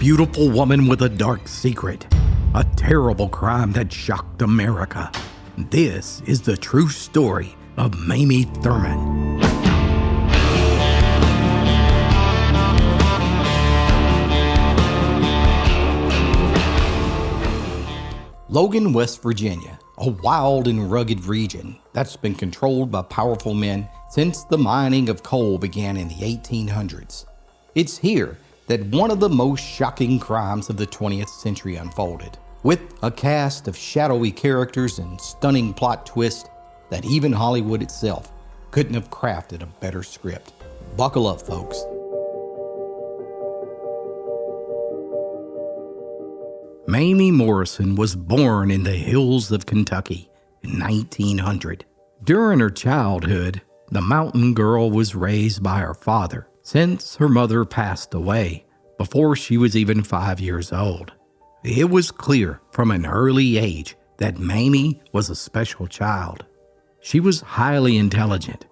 beautiful woman with a dark secret, a terrible crime that shocked America. This is the true story of Mamie Thurman. Logan, West Virginia, a wild and rugged region that's been controlled by powerful men since the mining of coal began in the 1800s. It's here that one of the most shocking crimes of the 20th century unfolded, with a cast of shadowy characters and stunning plot twists that even Hollywood itself couldn't have crafted a better script. Buckle up, folks. Mamie Morrison was born in the hills of Kentucky in 1900. During her childhood, the mountain girl was raised by her father, since her mother passed away before she was even 5 years old. It was clear from an early age that Mamie was a special child. She was highly intelligent,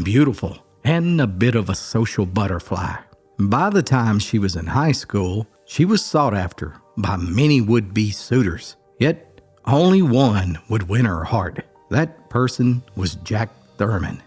beautiful, and a bit of a social butterfly. By the time she was in high school, she was sought after by many would-be suitors, yet only one would win her heart. That person was Jack Thurman.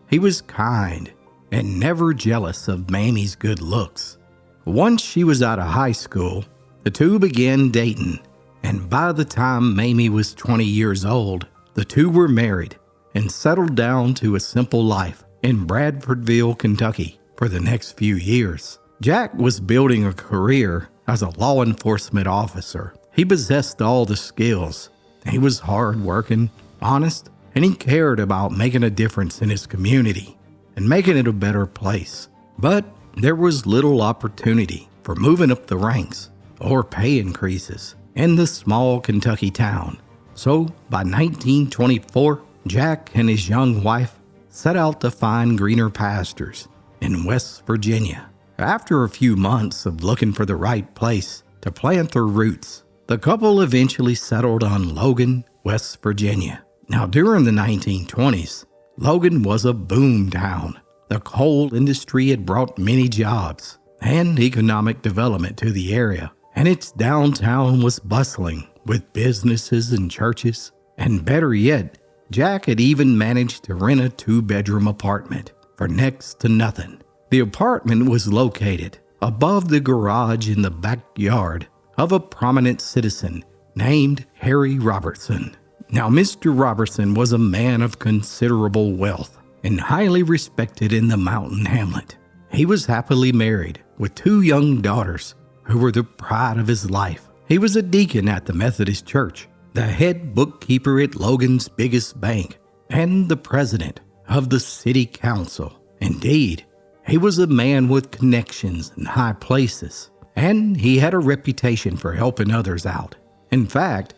He was kind and never jealous of Mamie's good looks. Once she was out of high school, the two began dating, and by the time Mamie was 20 years old, the two were married and settled down to a simple life in Bradfordville, Kentucky for the next few years. Jack was building a career as a law enforcement officer. He possessed all the skills. He was hard-working, honest, and he cared about making a difference in his community and making it a better place. But there was little opportunity for moving up the ranks or pay increases in the small Kentucky town. So by 1924, Jack and his young wife set out to find greener pastures in West Virginia. After a few months of looking for the right place to plant their roots, the couple eventually settled on Logan, West Virginia. Now, during the 1920s, Logan was a boom town. The coal industry had brought many jobs and economic development to the area, and its downtown was bustling with businesses and churches. And better yet, Jack had even managed to rent a 2-bedroom apartment for next to nothing. The apartment was located above the garage in the backyard of a prominent citizen named Harry Robertson. Now, Mr. Robertson was a man of considerable wealth and highly respected in the mountain hamlet. He was happily married with 2 young daughters who were the pride of his life. He was a deacon at the Methodist Church, the head bookkeeper at Logan's biggest bank, and the president of the city council. Indeed, he was a man with connections in high places, and he had a reputation for helping others out. In fact,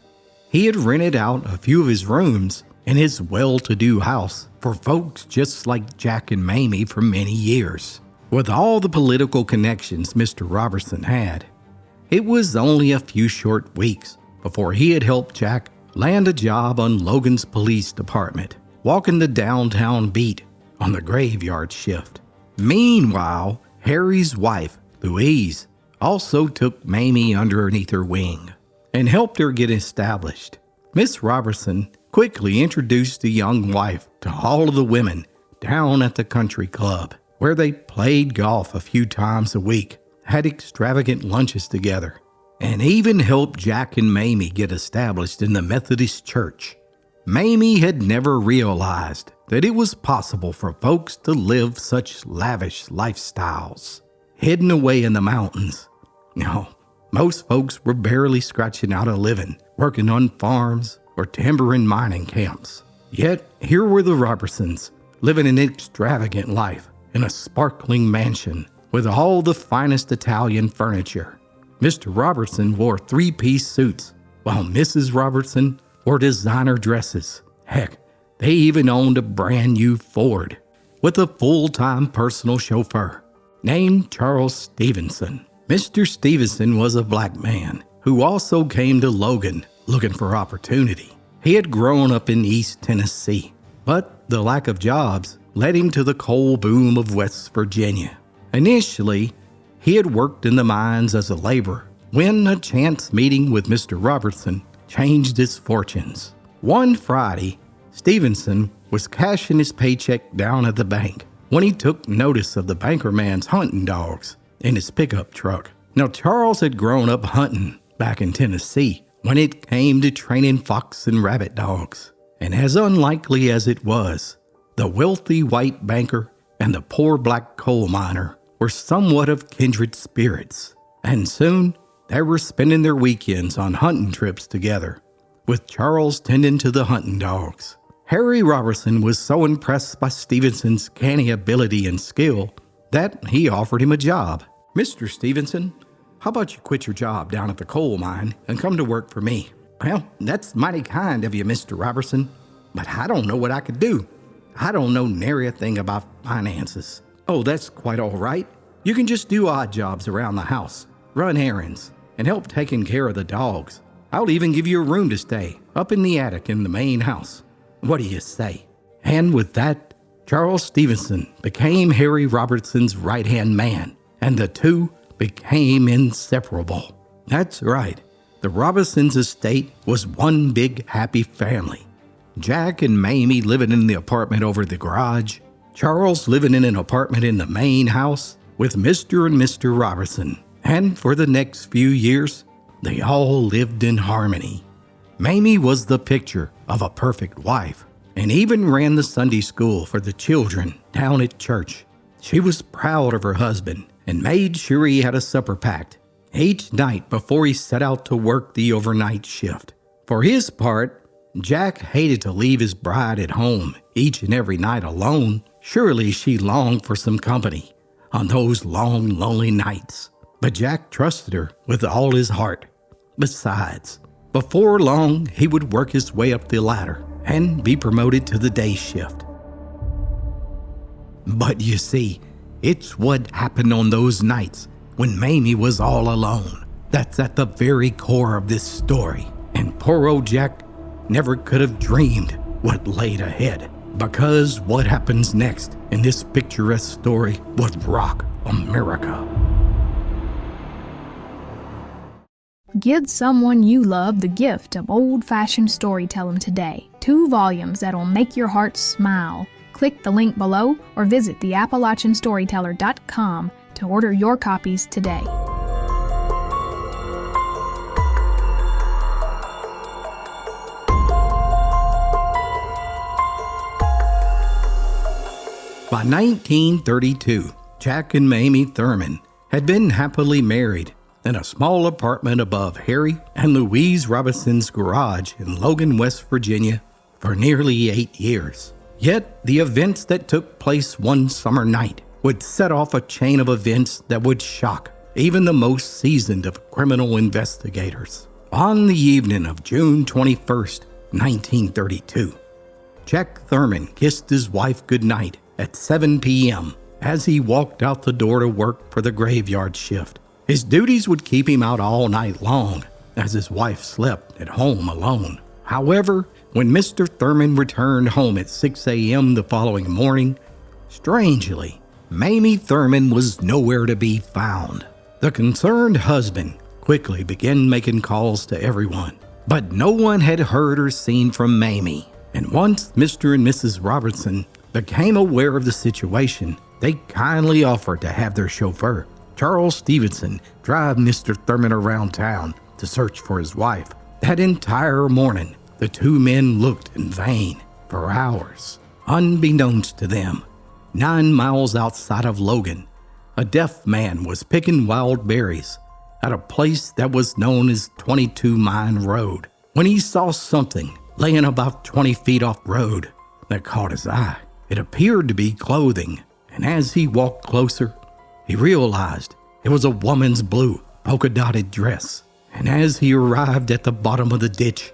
he had rented out a few of his rooms in his well-to-do house for folks just like Jack and Mamie for many years. With all the political connections Mr. Robertson had, it was only a few short weeks before he had helped Jack land a job on Logan's police department, walking the downtown beat on the graveyard shift. Meanwhile, Harry's wife, Louise, also took Mamie underneath her wing and helped her get established. Miss Robertson quickly introduced the young wife to all of the women down at the country club, where they played golf a few times a week, had extravagant lunches together, and even helped Jack and Mamie get established in the Methodist Church. Mamie had never realized that it was possible for folks to live such lavish lifestyles, hidden away in the mountains. No, most folks were barely scratching out a living, working on farms or timber and mining camps. Yet here were the Robertsons, living an extravagant life in a sparkling mansion with all the finest Italian furniture. Mr. Robertson wore 3-piece suits, while Mrs. Robertson wore designer dresses. Heck, they even owned a brand new Ford with a full-time personal chauffeur named Charles Stevenson. Mr. Stevenson was a black man who also came to Logan looking for opportunity. He had grown up in East Tennessee, but the lack of jobs led him to the coal boom of West Virginia. Initially, he had worked in the mines as a laborer when a chance meeting with Mr. Robertson changed his fortunes. One Friday, Stevenson was cashing his paycheck down at the bank when he took notice of the banker man's hunting dogs in his pickup truck. Now, Charles had grown up hunting back in Tennessee when it came to training fox and rabbit dogs. And as unlikely as it was, the wealthy white banker and the poor black coal miner were somewhat of kindred spirits. And soon, they were spending their weekends on hunting trips together, with Charles tending to the hunting dogs. Harry Robertson was so impressed by Stevenson's canny ability and skill that he offered him a job. "Mr. Stevenson, how about you quit your job down at the coal mine and come to work for me?" "Well, that's mighty kind of you, Mr. Robertson, but I don't know what I could do. I don't know nary a thing about finances." "Oh, that's quite all right. You can just do odd jobs around the house, run errands, and help taking care of the dogs. I'll even give you a room to stay up in the attic in the main house. What do you say?" And with that, Charles Stevenson became Harry Robertson's right-hand man, and the two became inseparable. That's right. The Robertsons' estate was one big happy family. Jack and Mamie living in the apartment over the garage, Charles living in an apartment in the main house with Mr. and Mr. Robertson. And for the next few years, they all lived in harmony. Mamie was the picture of a perfect wife and even ran the Sunday school for the children down at church. She was proud of her husband and made sure he had a supper packed each night before he set out to work the overnight shift. For his part, Jack hated to leave his bride at home each and every night alone. Surely she longed for some company on those long, lonely nights. But Jack trusted her with all his heart. Besides, before long, he would work his way up the ladder and be promoted to the day shift. But you see, it's what happened on those nights when Mamie was all alone that's at the very core of this story. And poor old Jack never could have dreamed what laid ahead, because what happens next in this picturesque story would rock America. Give someone you love the gift of old-fashioned storytelling today. 2 volumes that'll make your heart smile. Click the link below or visit the appalachianstoryteller.com to order your copies today. By 1932, Jack and Mamie Thurman had been happily married in a small apartment above Harry and Louise Robertson's garage in Logan, West Virginia, for nearly 8 years. Yet, the events that took place one summer night would set off a chain of events that would shock even the most seasoned of criminal investigators. On the evening of June 21st, 1932, Jack Thurman kissed his wife goodnight at 7 p.m. as he walked out the door to work for the graveyard shift. His duties would keep him out all night long as his wife slept at home alone. However, when Mr. Thurman returned home at 6 a.m. the following morning, strangely, Mamie Thurman was nowhere to be found. The concerned husband quickly began making calls to everyone, but no one had heard or seen from Mamie. And once Mr. and Mrs. Robertson became aware of the situation, they kindly offered to have their chauffeur, Charles Stevenson, drive Mr. Thurman around town to search for his wife. That entire morning, the two men looked in vain for hours. Unbeknownst to them, 9 miles outside of Logan, a deaf man was picking wild berries at a place that was known as 22 Mine Road when he saw something laying about 20 feet off road that caught his eye. It appeared to be clothing, and as he walked closer, he realized it was a woman's blue polka-dotted dress. And as he arrived at the bottom of the ditch,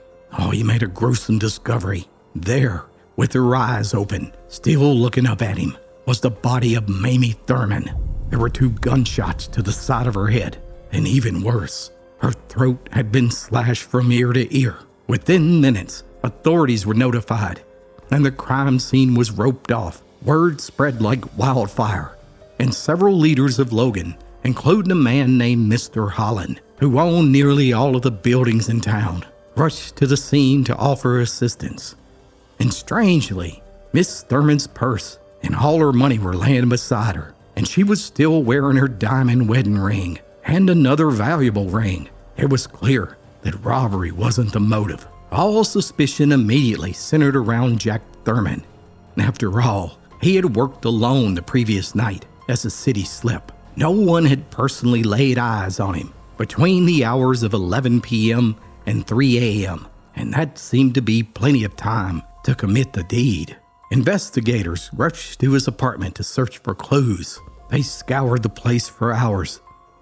he made a gruesome discovery. There, with her eyes open, still looking up at him, was the body of Mamie Thurman. There were 2 gunshots to the side of her head, and even worse, her throat had been slashed from ear to ear. Within minutes, authorities were notified, and the crime scene was roped off. Word spread like wildfire, and several leaders of Logan including a man named Mr. Holland, who owned nearly all of the buildings in town, rushed to the scene to offer assistance. And strangely, Miss Thurman's purse and all her money were laying beside her, and she was still wearing her diamond wedding ring and another valuable ring. It was clear that robbery wasn't the motive. All suspicion immediately centered around Jack Thurman. After all, he had worked alone the previous night as a city slip. No one had personally laid eyes on him between the hours of 11 p.m. and 3 a.m., and that seemed to be plenty of time to commit the deed. Investigators rushed to his apartment to search for clues. They scoured the place for hours,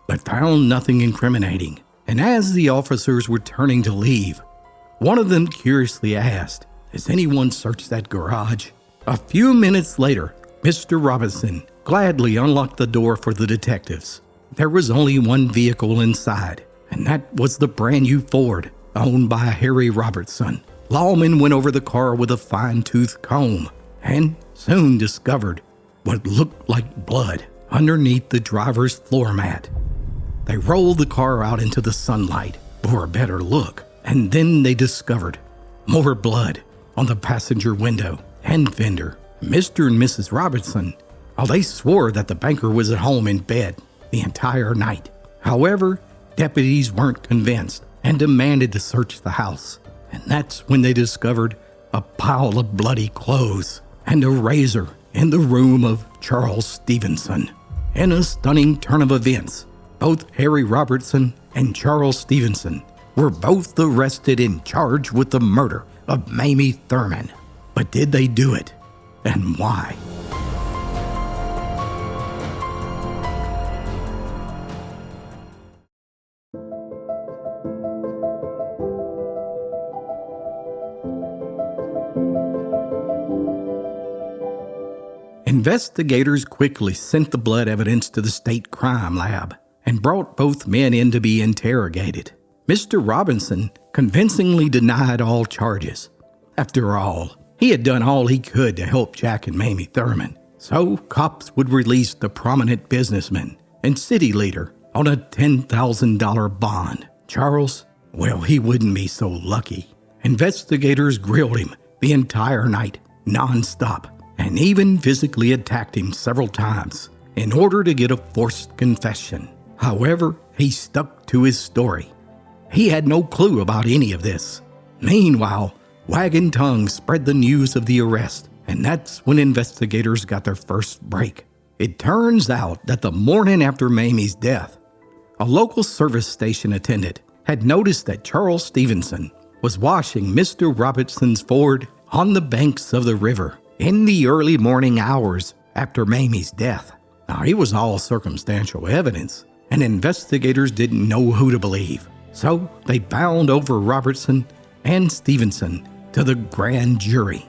but found nothing incriminating. And as the officers were turning to leave, one of them curiously asked, "Has anyone searched that garage?" A few minutes later, Mr. Robinson gladly unlocked the door for the detectives. There was only one vehicle inside, and that was the brand new Ford owned by Harry Robertson. Lawmen went over the car with a fine-tooth comb and soon discovered what looked like blood underneath the driver's floor mat. They rolled the car out into the sunlight for a better look, and then they discovered more blood on the passenger window and fender. Mr. and Mrs. Robertson, they swore that the banker was at home in bed the entire night. However, deputies weren't convinced and demanded to search the house. And that's when they discovered a pile of bloody clothes and a razor in the room of Charles Stevenson. In a stunning turn of events, both Harry Robertson and Charles Stevenson were both arrested and charged with the murder of Mamie Thurman. But did they do it? And why? Investigators quickly sent the blood evidence to the state crime lab and brought both men in to be interrogated. Mr. Robinson convincingly denied all charges. After all, he had done all he could to help Jack and Mamie Thurman, so cops would release the prominent businessman and city leader on a $10,000 bond. Charles, well, he wouldn't be so lucky. Investigators grilled him the entire night, non-stop, and even physically attacked him several times in order to get a forced confession. However, he stuck to his story. He had no clue about any of this. Meanwhile, wagging tongues spread the news of the arrest, and that's when investigators got their first break. It turns out that the morning after Mamie's death, a local service station attendant had noticed that Charles Stevenson was washing Mr. Robertson's Ford on the banks of the river in the early morning hours after Mamie's death. Now, it was all circumstantial evidence, and investigators didn't know who to believe. So they bound over Robertson and Stevenson to the grand jury.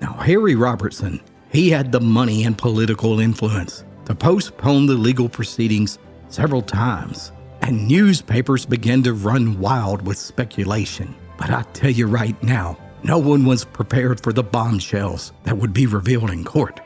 Now, Harry Robertson, he had the money and political influence to postpone the legal proceedings several times, and newspapers began to run wild with speculation. But I tell you right now, no one was prepared for the bombshells that would be revealed in court.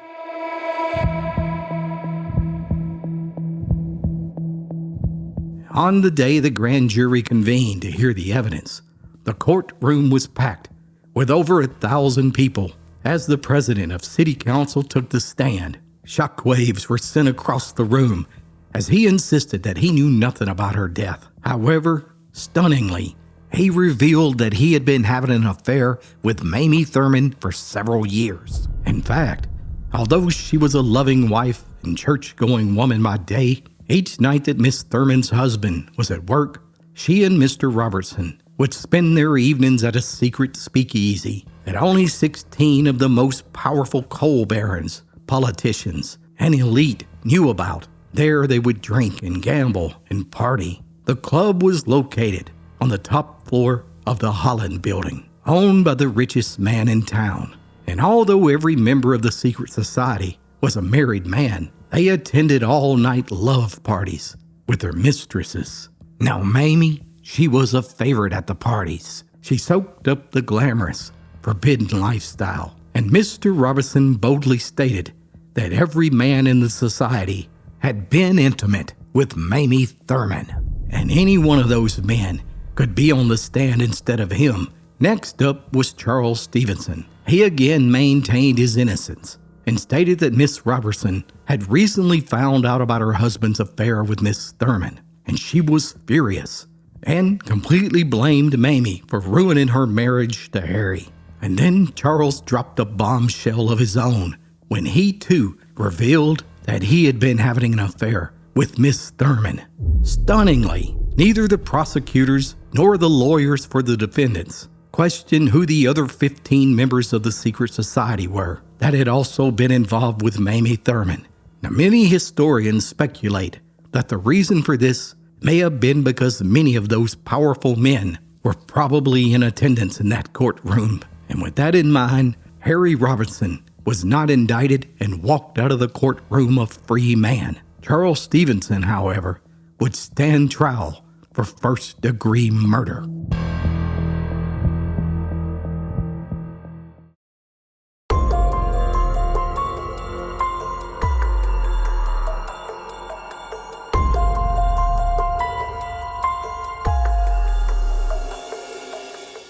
On the day the grand jury convened to hear the evidence, the courtroom was packed with over 1,000 people. As the president of city council took the stand, shockwaves were sent across the room as he insisted that he knew nothing about her death. However, stunningly, he revealed that he had been having an affair with Mamie Thurman for several years. In fact, although she was a loving wife and church-going woman by day, each night that Miss Thurman's husband was at work, she and Mr. Robertson would spend their evenings at a secret speakeasy that only 16 of the most powerful coal barons, politicians, and elite knew about. There they would drink and gamble and party. The club was located on the top floor of the Holland building, owned by the richest man in town. And although every member of the secret society was a married man, they attended all-night love parties with their mistresses. Now Mamie, she was a favorite at the parties. She soaked up the glamorous, forbidden lifestyle, and Mr. Robertson boldly stated that every man in the society had been intimate with Mamie Thurman. And any one of those men could be on the stand instead of him. Next up was Charles Stevenson. He again maintained his innocence and stated that Miss Robertson had recently found out about her husband's affair with Miss Thurman, and she was furious and completely blamed Mamie for ruining her marriage to Harry. And then Charles dropped a bombshell of his own when he too revealed that he had been having an affair with Miss Thurman. Stunningly, neither the prosecutors nor the lawyers for the defendants questioned who the other 15 members of the secret society were that had also been involved with Mamie Thurman. Now, many historians speculate that the reason for this may have been because many of those powerful men were probably in attendance in that courtroom. And with that in mind, Harry Robinson was not indicted and walked out of the courtroom a free man. Charles Stevenson, however, would stand trial for first-degree murder.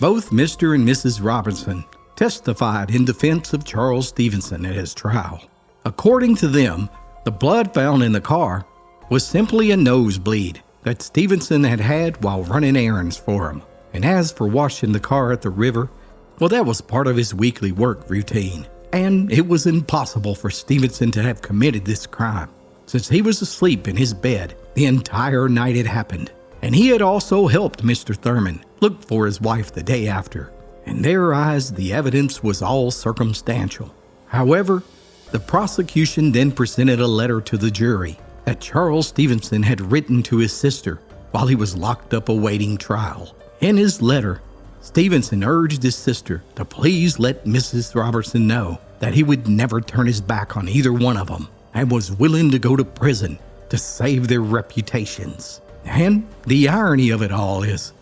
Both Mr. and Mrs. Robinson testified in defense of Charles Stevenson at his trial. According to them, the blood found in the car was simply a nosebleed that Stevenson had had while running errands for him. And as for washing the car at the river, well, that was part of his weekly work routine. And it was impossible for Stevenson to have committed this crime, since he was asleep in his bed the entire night it happened. And he had also helped Mr. Thurman look for his wife the day after. In their eyes, the evidence was all circumstantial. However, the prosecution then presented a letter to the jury that Charles Stevenson had written to his sister while he was locked up awaiting trial. In his letter, Stevenson urged his sister to please let Mrs. Robertson know that he would never turn his back on either one of them and was willing to go to prison to save their reputations. And the irony of it all is,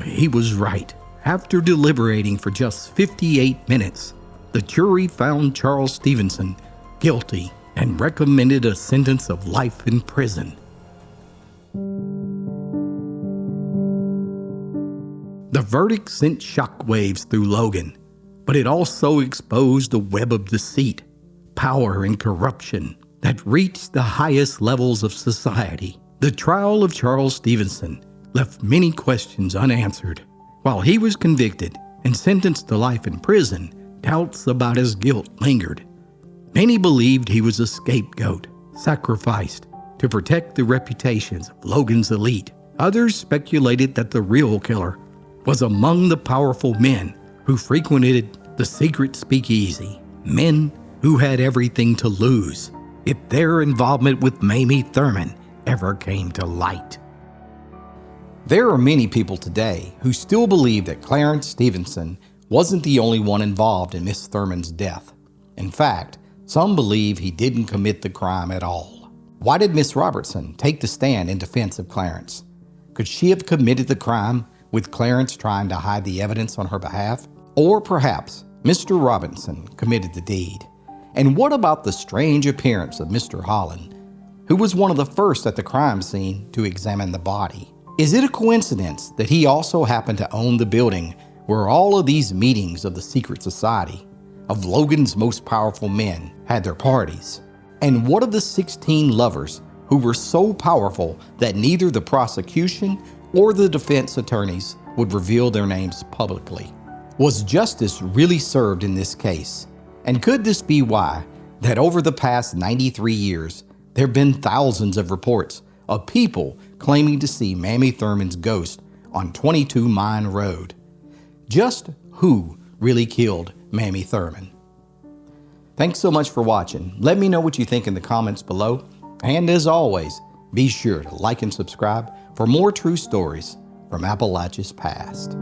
he was right. After deliberating for just 58 minutes, the jury found Charles Stevenson guilty and recommended a sentence of life in prison. The verdict sent shockwaves through Logan, but it also exposed a web of deceit, power, and corruption that reached the highest levels of society. The trial of Charles Stevenson left many questions unanswered. While he was convicted and sentenced to life in prison, doubts about his guilt lingered. Many believed he was a scapegoat, sacrificed to protect the reputations of Logan's elite. Others speculated that the real killer was among the powerful men who frequented the secret speakeasy, men who had everything to lose if their involvement with Mamie Thurman ever came to light. There are many people today who still believe that Clarence Stevenson wasn't the only one involved in Miss Thurman's death. In fact, some believe he didn't commit the crime at all. Why did Miss Robertson take the stand in defense of Clarence? Could she have committed the crime with Clarence trying to hide the evidence on her behalf? Or perhaps Mr. Robinson committed the deed? And what about the strange appearance of Mr. Holland, who was one of the first at the crime scene to examine the body? Is it a coincidence that he also happened to own the building where all of these meetings of the secret society of Logan's most powerful men had their parties? And what of the 16 lovers who were so powerful that neither the prosecution or the defense attorneys would reveal their names publicly? Was justice really served in this case? And could this be why that over the past 93 years, there have been thousands of reports of people claiming to see Mamie Thurman's ghost on 22 Mine Road? Just who really killed Mamie Thurman? Thanks so much for watching. Let me know what you think in the comments below. And as always, be sure to like and subscribe for more true stories from Appalachia's past.